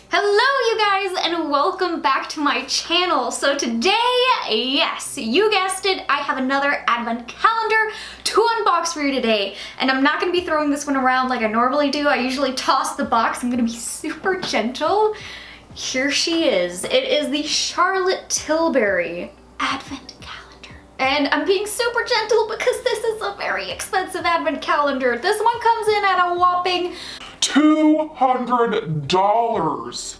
Hello you guys and welcome back to my channel. So today, yes, you guessed it, I have another advent calendar to unbox for you today. And I'm not gonna be throwing this one around like I normally do. I usually toss the box. I'm gonna be super gentle. Here she is. It is the Charlotte Tilbury advent calendar. And I'm being super gentle because this is a very expensive advent calendar. This one comes in at a whopping $200.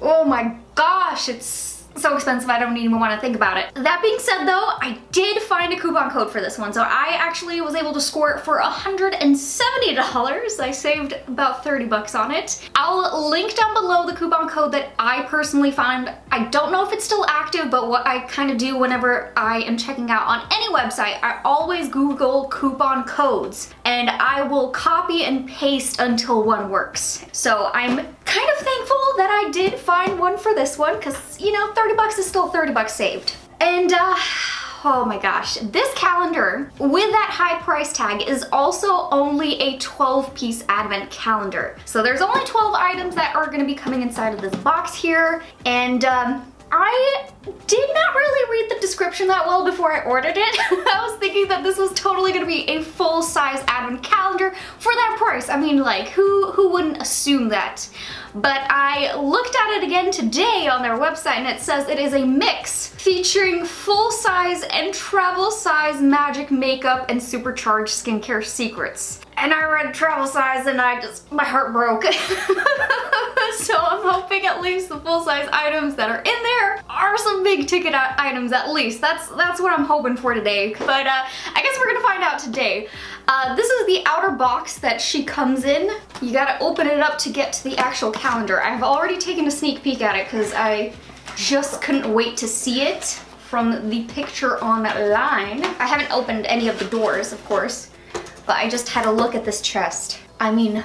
Oh my gosh, it's so expensive I don't even want to think about it. That being said though, I did find a coupon code for this one. So I actually was able to score it for $170. I saved about 30 bucks on it. I'll link down below the coupon code that I personally found. I don't know if it's still active, but what I kind of do whenever I am checking out on any website, I always Google coupon codes and I will copy and paste until one works. So I'm kind of thankful that I did find one for this one because, you know, 30 bucks is still 30 bucks saved. And oh my gosh, this calendar with that high price tag is also only a 12-piece advent calendar. So there's only 12 items that are gonna be coming inside of this box here. And I did not really read the description that well before I ordered it. I was thinking that this was totally gonna be a full-size advent calendar for that price. I mean, like, who wouldn't assume that? But I looked at it again today on their website and it says it is a mix featuring full-size and travel-size magic makeup and supercharged skincare secrets. And I read travel size and my heart broke. So I'm hoping at least the full-size items that are in there are some big ticket items at least. That's what I'm hoping for today. But I guess we're gonna find out today. This is the outer box that she comes in. You gotta open it up to get to the actual calendar. I've already taken a sneak peek at it because I just couldn't wait to see it from the picture online. I haven't opened any of the doors, of course, but I just had a look at this chest. I mean,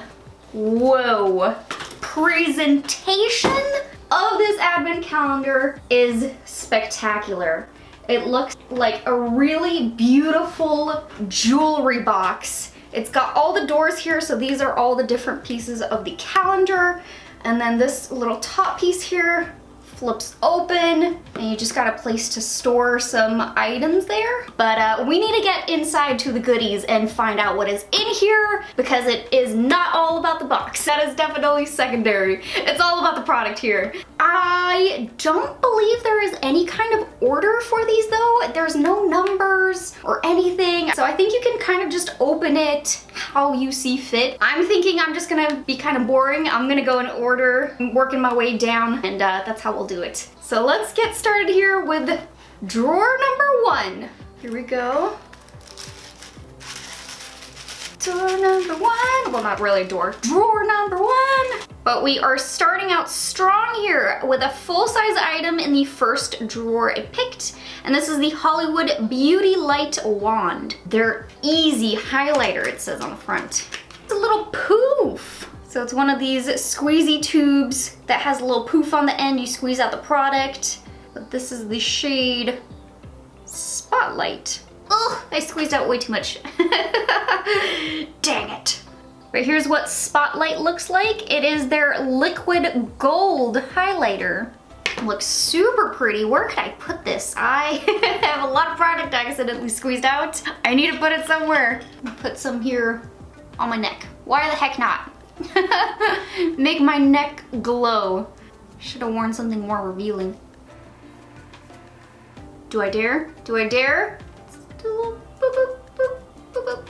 whoa. Presentation of this advent calendar is spectacular. It looks like a really beautiful jewelry box. It's got all the doors here, so these are all the different pieces of the calendar. And then this little top piece here flips open and you just got a place to store some items there. But we need to get inside to the goodies and find out what is in here because it is not all about the box. That is definitely secondary. It's all about the product here. I don't believe there is any kind of order for these though. There's no numbers or anything. So I think you can kind of just open it how you see fit. I'm thinking I'm just gonna be kind of boring. I'm gonna go in order, working my way down, and that's how we'll do it. So let's get started here with drawer number 1. Here we go. Door number 1. Well, not really door. Drawer number 1. But we are starting out strong here with a full-size item in the first drawer I picked. And this is the Hollywood Beauty Light Wand. Their easy highlighter, it says on the front. It's a little poof. So it's one of these squeezy tubes that has a little poof on the end. You squeeze out the product. But this is the shade Spotlight. Ugh, I squeezed out way too much. Dang it. But here's what Spotlight looks like. It is their liquid gold highlighter. It looks super pretty. Where could I put this? I have a lot of product I accidentally squeezed out. I need to put it somewhere. Put some here on my neck. Why the heck not? Make my neck glow. Should have worn something more revealing. Do I dare? Do I dare? Do a little boop, boop, boop, boop, boop.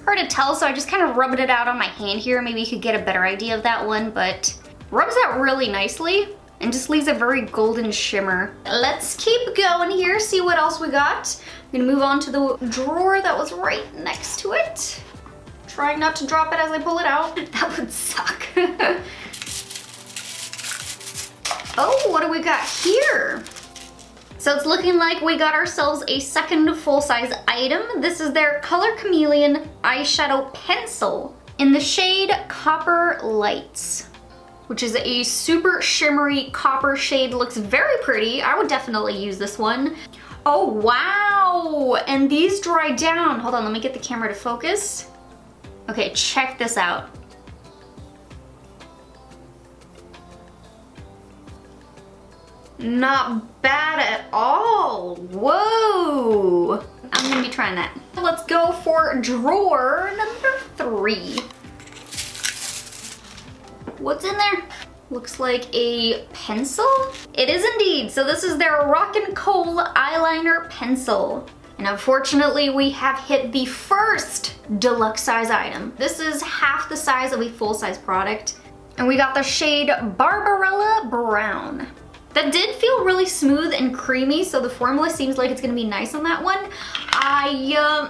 Hard to tell, so I just kind of rubbed it out on my hand here. Maybe you could get a better idea of that one, but rubs out really nicely and just leaves a very golden shimmer. Let's keep going here, see what else we got. I'm gonna move on to the drawer that was right next to it. Trying not to drop it as I pull it out. That would suck. Oh, what do we got here? So it's looking like we got ourselves a second full-size item. This is their Color Chameleon eyeshadow pencil in the shade Copper Lights, which is a super shimmery copper shade. Looks very pretty. I would definitely use this one. Oh, wow. And these dry down. Hold on, let me get the camera to focus. Okay, check this out. Not bad at all. Whoa. I'm gonna be trying that. Let's go for drawer number 3. What's in there? Looks like a pencil. It is indeed. So this is their Rockin' Coal eyeliner pencil. And unfortunately, we have hit the first deluxe size item. This is half the size of a full-size product. And we got the shade Barbarella Brown. That did feel really smooth and creamy, so the formula seems like it's gonna be nice on that one. I'm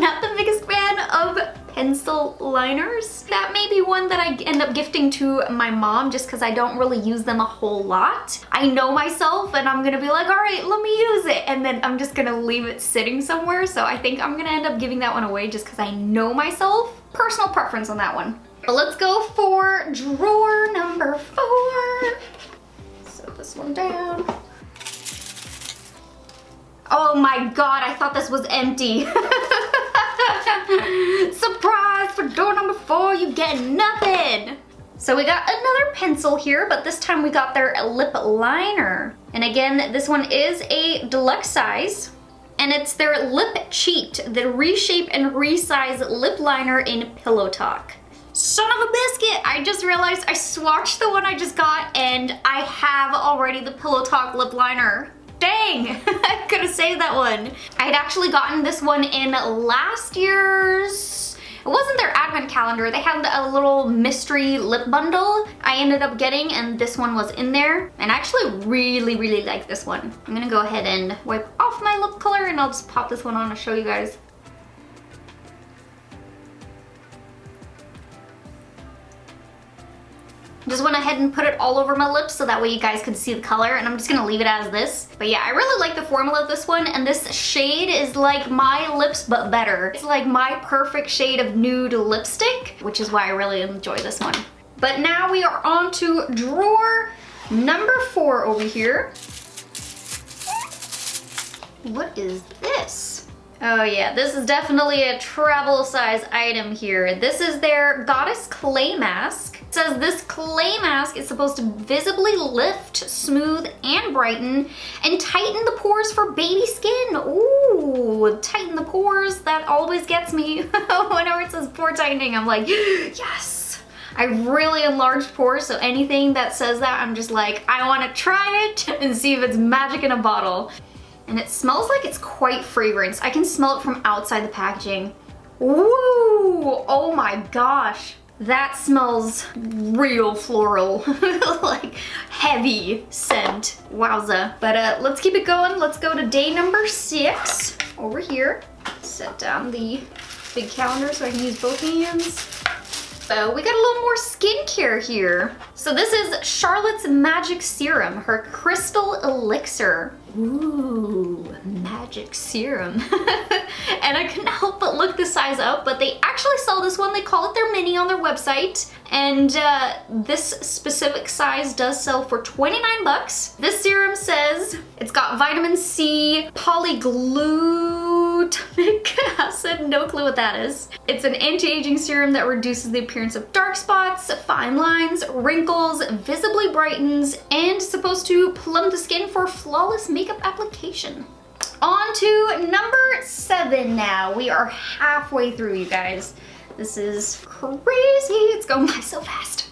not the biggest fan of pencil liners. That may be one that I end up gifting to my mom just because I don't really use them a whole lot. I know myself and I'm gonna be like, all right, let me use it. And then I'm just gonna leave it sitting somewhere. So I think I'm gonna end up giving that one away just because I know myself. Personal preference on that one. But let's go for drawer number 4. Set this one down. Oh my God, I thought this was empty. Surprise, for door number 4, you get nothing. So we got another pencil here, but this time we got their lip liner. And again, this one is a deluxe size. And it's their Lip Cheat, the reshape and resize lip liner in Pillow Talk. Son of a biscuit! I just realized I swatched the one I just got and I have already the Pillow Talk lip liner. Dang, I could have saved that one. I had actually gotten this one in last year's, it wasn't their advent calendar, they had a little mystery lip bundle I ended up getting and this one was in there. And I actually really like this one. I'm gonna go ahead and wipe off my lip color and I'll just pop this one on to show you guys. Just went ahead and put it all over my lips so that way you guys could see the color, and I'm just gonna leave it as this. But yeah, I really like the formula of this one, and this shade is like my lips but better. It's like my perfect shade of nude lipstick, which is why I really enjoy this one. But now we are on to drawer number 4 over here. What is this? Oh yeah, this is definitely a travel size item here. This is their Goddess Clay Mask. It says this clay mask is supposed to visibly lift, smooth, and brighten, and tighten the pores for baby skin. Ooh, tighten the pores. That always gets me. Whenever it says pore tightening, I'm like, yes. I really enlarged pores, so anything that says that, I'm just like, I want to try it and see if it's magic in a bottle. And it smells like it's quite fragrant. I can smell it from outside the packaging. Ooh, oh my gosh. That smells real floral, like heavy scent. Wowza. But let's keep it going. Let's go to day number 6 over here. Set down the big calendar so I can use both hands. We got a little more skincare here. So this is Charlotte's Magic Serum, her Crystal Elixir. Ooh, magic serum. And I couldn't help but look the size up, but they actually sell this one. They call it their mini on their website. And this specific size does sell for 29 bucks. This serum says it's got vitamin C, polyglutamic acid, no clue what that is. It's an anti-aging serum that reduces the appearance of dark spots, fine lines, wrinkles, visibly brightens, and supposed to plump the skin for flawless makeup application. On to number 7 now. We are halfway through, you guys. This is crazy. It's going by so fast.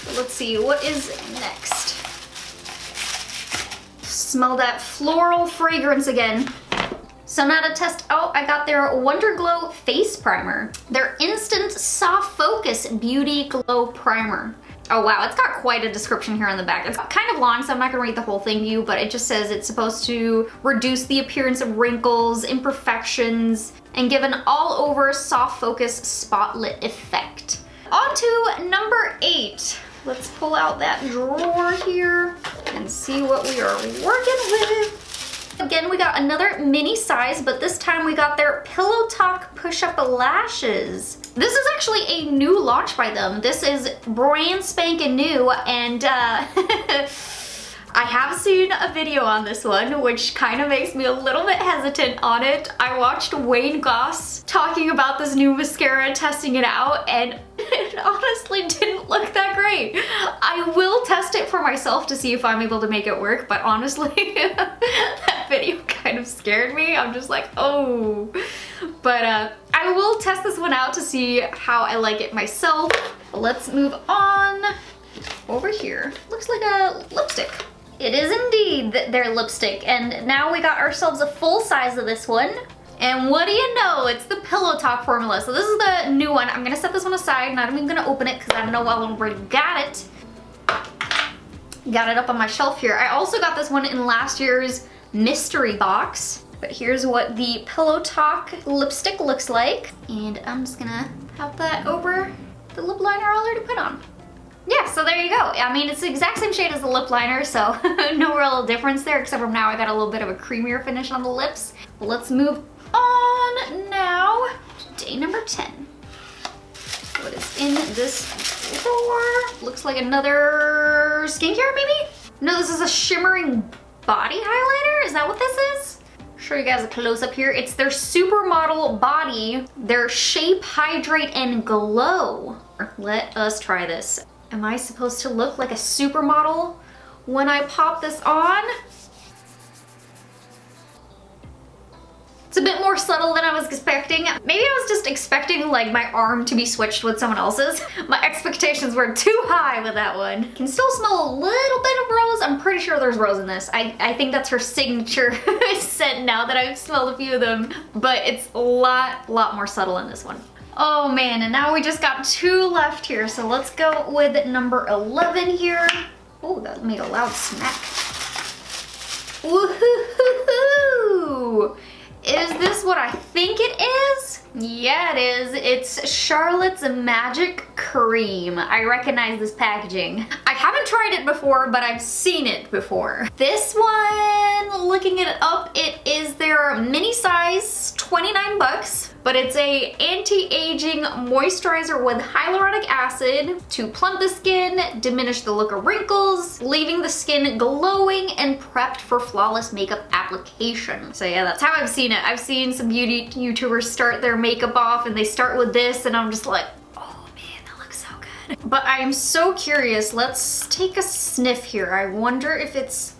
But let's see, what is next? Smell that floral fragrance again. So now to test out, I got their Wonder Glow Face Primer. Their Instant Soft Focus Beauty Glow Primer. Oh wow, it's got quite a description here on the back. It's kind of long, so I'm not gonna read the whole thing to you, but it just says it's supposed to reduce the appearance of wrinkles, imperfections, and give an all-over soft focus spotlit effect. On to number 8. Let's pull out that drawer here and see what we are working with. Again, we got another mini size, but this time we got their Pillow Talk Push-Up Lashes. This is actually a new launch by them. This is brand spanking new, and I I have seen a video on this one, which kind of makes me a little bit hesitant on it. I watched Wayne Goss talking about this new mascara, testing it out, and it honestly didn't look that great. I will test it for myself to see if I'm able to make it work, but honestly, that video kind of scared me. I'm just like, oh. But I will test this one out to see how I like it myself. Let's move on over here. Looks like a lipstick. It is indeed their lipstick, and now we got ourselves a full size of this one. And what do you know? It's the Pillow Talk formula. So this is the new one. I'm gonna set this one aside. Not even gonna open it because I don't know I already got it. Got it up on my shelf here. I also got this one in last year's mystery box. But here's what the Pillow Talk lipstick looks like. And I'm just gonna have that over the lip liner I already put on. Yeah, so there you go. I mean, it's the exact same shade as the lip liner, so no real difference there, except for now I got a little bit of a creamier finish on the lips. But let's move on now to day number 10. What is in this drawer? Looks like another skincare, maybe? No, this is a shimmering body highlighter. Is that what this is? Show you guys a close up here. It's their Supermodel Body, their Shape, Hydrate, and Glow. Let us try this. Am I supposed to look like a supermodel when I pop this on? It's a bit more subtle than I was expecting. Maybe I was just expecting like my arm to be switched with someone else's. My expectations were too high with that one. Can still smell a little bit of rose. I'm pretty sure there's rose in this. I think that's her signature scent now that I've smelled a few of them. But it's a lot more subtle in this one. Oh man, and now we just got 2 left here. So let's go with number 11 here. Oh, that made a loud smack. Woohoo! Is this what I think it is? Yeah, it is. It's Charlotte's Magic Cream. I recognize this packaging. I haven't tried it before, but I've seen it before. This one, looking it up, it is their mini size, 29 bucks, but it's a anti-aging moisturizer with hyaluronic acid to plump the skin, diminish the look of wrinkles, leaving the skin glowing and prepped for flawless makeup application. So yeah, that's how I've seen it. I've seen some beauty YouTubers start their makeup off and they start with this and I'm just like, oh man, that looks so good. But I am so curious. Let's take a sniff here. I wonder if it's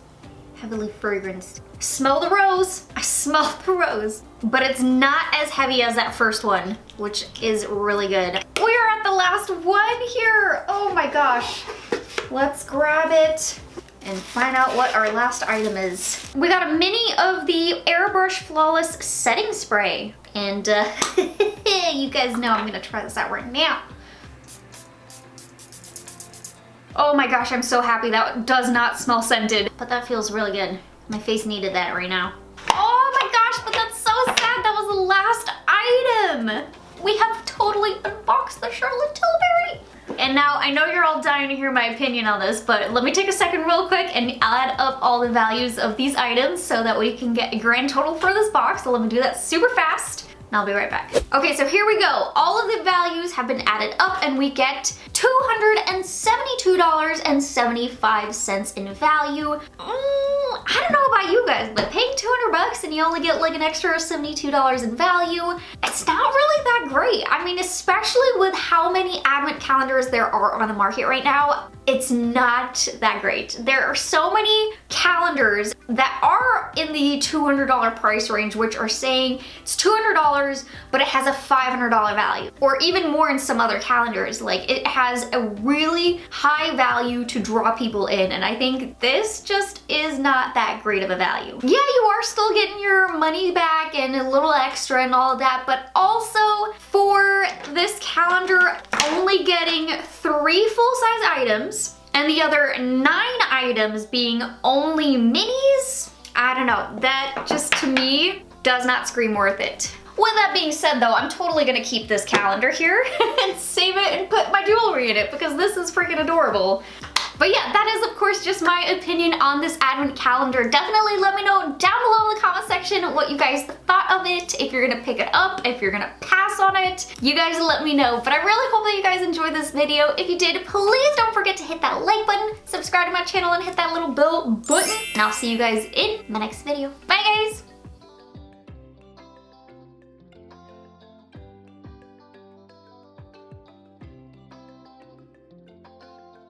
heavily fragranced. Smell the rose. I smell the rose. But it's not as heavy as that first one, which is really good. We are at the last one here. Oh my gosh. Let's grab it and find out what our last item is. We got a mini of the Airbrush Flawless Setting Spray. And you guys know I'm gonna try this out right now. Oh my gosh, I'm so happy. That does not smell scented, but that feels really good. My face needed that right now. Oh my gosh, but that's so sad. That was the last item. We have totally unboxed the Charlotte Tilbury. And now I know you're all dying to hear my opinion on this, but let me take a second real quick and add up all the values of these items so that we can get a grand total for this box. So let me do that super fast. And I'll be right back. Okay, so here we go. All of the values have been added up and we get $272.75 in value. I don't know about you guys, but paying 200 bucks and you only get like an extra $72 in value, it's not really that great. I mean, especially with how many advent calendars there are on the market right now, it's not that great. There are so many calendars that are in the $200 price range, which are saying it's $200, but it has a $500 value, or even more in some other calendars. Like, it has a really high value to draw people in, and I think this just is not that great of a value. Yeah, you are still getting your money back and a little extra and all of that, but also for this calendar, only getting 3 full-size items and the other 9 items being only minis, I don't know, that just to me does not scream worth it. With that being said though, I'm totally gonna keep this calendar here and save it and put my jewelry in it because this is freaking adorable. But yeah, that is of course just my opinion on this advent calendar. Definitely let me know down below in the comment section what you guys thought of it, if you're gonna pick it up, if you're gonna pass on it. You guys let me know. But I really hope that you guys enjoyed this video. If you did, please don't forget to hit that like button, subscribe to my channel, and hit that little bell button. And I'll see you guys in my next video. Bye guys!